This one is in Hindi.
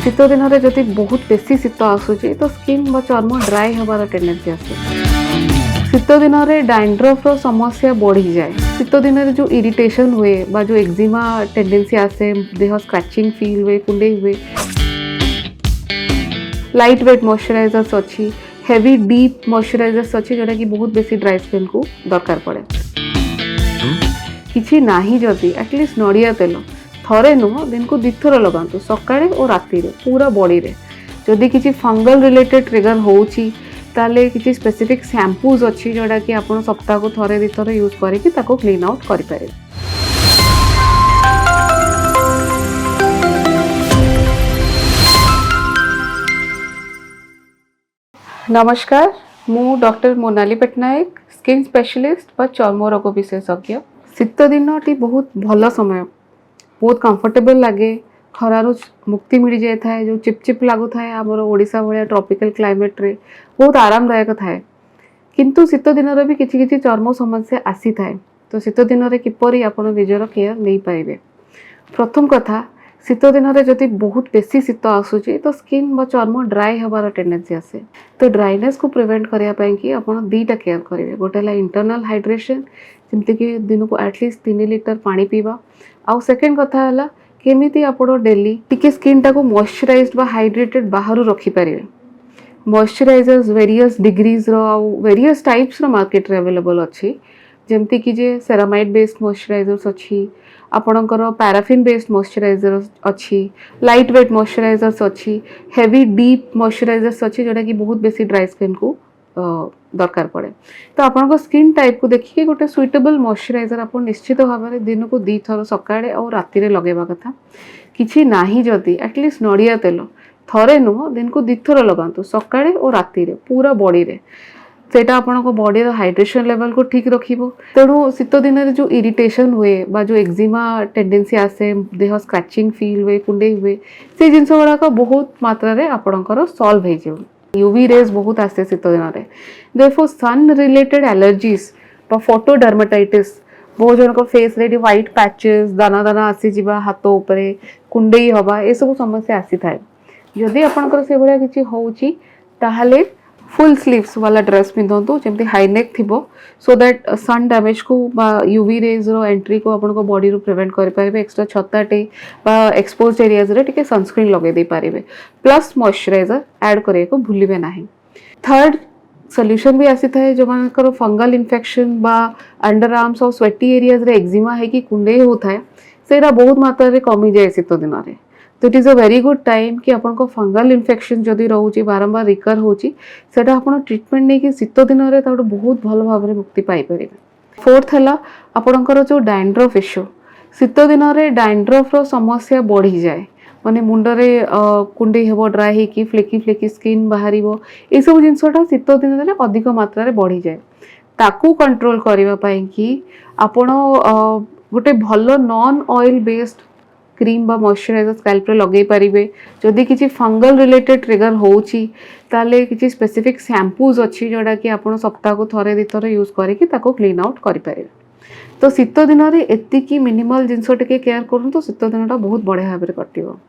शीत दिन में जदि बहुत बेसी शीत आसूची तो स्किन बा चर्म ड्राई हबार टेंडेंसी आसे। शीत दिन में डैंड्रफ समस्या बढ़ी जाए। शीत दिन में जो इरिटेशन हुए बा जो एक्जिमा टेंडेंसी आसे, देह स्क्रैचिंग फील हुए, कुंडे हुए। लाइट वेट मॉइस्चराइजर्स अच्छी, हेवी डीप मॉइस्चराइजर्स अच्छी जोटा कि बहुत बेसी ड्राई स्किन को दरकार पड़े। किछि नाही जदि एटलिस्ट नड़िया तेल थरे नुह दिन को दिथर लगातु, सकाळे और राति रे पूरा बॉडी रे। जदि किछि फंगल रिलेटेड ट्रिगर होउची ताले किछि स्पेसिफिक शैम्पूज अच्छी जोटा कि आपण सप्ताह को थरे दिथर यूज करके ताको क्लीन आउट करि पारे। नमस्कार, मु doctor Monali Patnaik, skin specialist व चर्म रोग विशेषज्ञ। शीत दिन टी बहुत भल समय, बहुत कंफर्टेबल लगे, खरारु मुक्ति मिल जाए थाए, जो चिपचिप लागू थाए आमर ओडिशा भाया ट्रॉपिकल क्लाइमेट रे बहुत आरामदायक थाए। किंतु शीत दिन रे भी किछि किछि चर्म समस्या आसी थाए। तो शीत दिन रे किपरि आपण निजर केयर नहीं पाइबे। प्रथम कथा, शीत दिन में जदि बहुत बेसी शीत आसूची तो स्किन बा चर्म ड्राई हबार टेंडेंसी आसे। तो ड्राइनेस को प्रिवेंट करने की आपण दीटा केयर करेंगे। गोटे है इंटरनल हाइड्रेशन, जमती कि दिन को एटलिस्ट 3 लिटर पानी पीवा। आउ सेकेंड कथा है केमिति आपण डेली टिके स्किन टाको मॉइस्चराइज्ड बा हाइड्रेटेड बाहर रखी पारे। मॉइस्चराइजर्स वेरियस डिग्रीज रो वेरियस टाइप्स रो मार्केट रे अवेलेबल अच्छी, जमती कि जे सेरामाइड बेस्ड मॉइस्चराइजर्स अच्छी, आपणकर पैराफिन बेस्ड मॉइस्चराइजर्स अच्छी, लाइट वेट मॉइस्चराइजर्स अच्छी, हेवी डीप मॉइस्चराइजर्स अच्छी जोटा कि बहुत बेसी ड्राई स्किन को दरकार पड़े। तो आपन स्किन टाइप को देखिए गोटे सुइटेबल मॉइस्चराइजर आप निश्चित भाव में दिन को 2 थर सकाळे और राति रे लगेबा कथा। किछि नाही जदि एटलिस्ट नड़िया तेल थरे नुह दिन को 2 थर लगातु, सकाळे और राति रे पूरा बॉडी रे। सेटा आपण बॉडी हाइड्रेशन लेवल को ठीक रखिबो। तेणु शीत दिन में जो इरिटेशन हुए बा जो एक्जिमा टेंडेंसी आसे, देह स्क्रैचिंग फील हुए, कुंडे हुए, से जिनस गुड़ाक बहुत मात्रा रे आपणकर सॉल्व हो जाए। यूवी रेज बहुत आसे शीत दिन में, देयरफॉर सन रिलेटेड एलर्जीज बा फोटो डर्माटाइटिस, बहुत जनक फेस रे व्हाइट पैचेस, दाना दाना आसी जिबा, हाथ उपरे कुंडेई हवा, ए सब समस्या आसी थाए। जदि आपणकर से भलिया किछि होउची ताहाले फुल स्लीव्स वाला ड्रेस पिंधतु, जमती हाई नेक थिबो, सो दैट सन डैमेज को बा यूवी रेज रो एंट्री को आपन को बॉडी रो प्रिवेंट करि पारिबे। एक्स्ट्रा छताटे बा एक्सपोज्ड एरियाज रे टिके सनस्क्रीन लगे दे पारिबे, प्लस मॉइस्चराइजर ऐड करे को भूलिबे नाही। थर्ड सॉल्यूशन भी आसी थाए जो मानकर फंगल इन्फेक्शन बा अंडर आर्म्स और स्वेटी एरियाज रे एक्जिमा है कि कुंडे होता सेरा बहुत मात्रा रे कमी जाए शीत दिन में। तो it is a very good time कि आपन को फंगल इन्फेक्शन जदि रोचे बारंबार रिकर होची सेटा आपन ट्रीटमेंट नहीं कि शीत दिन में ताडो बहुत भल भाव में मुक्ति पाई परिबे। फोर्थ है आपनकर जो डैंड्रफ इश्यू, शीत दिन में डैंड्रफ रो समस्या बढ़ी जाए, माने मुंडरे कुंडे हेबो, ड्राई हेकी फ्लेकी फ्लेकी स्किन बाहरिबो, ए सब जिनसटा शीत दिन में अधिक मात्रा रे बढ़ी जाए। ताकू कंट्रोल करबा पई कि आपण गोटे भल नॉन ऑयल बेस्ड क्रीम बा मॉइस्चराइजर स्कैल्प रे लगे पारिबे। जदि किछि फंगल रिलेटेड ट्रिगर होउची ताले किछि स्पेसिफिक शैम्पूज अच्छी जोटा कि आपण सप्ताह को थरे दिथर यूज करके ताको क्लीन आउट करि पारिबे। तो शीत दिन में एतिकी मिनिमल जिनस टिके केयर करन तो शीत दिनटा बहुत बढ़िया भाव में कटिबो।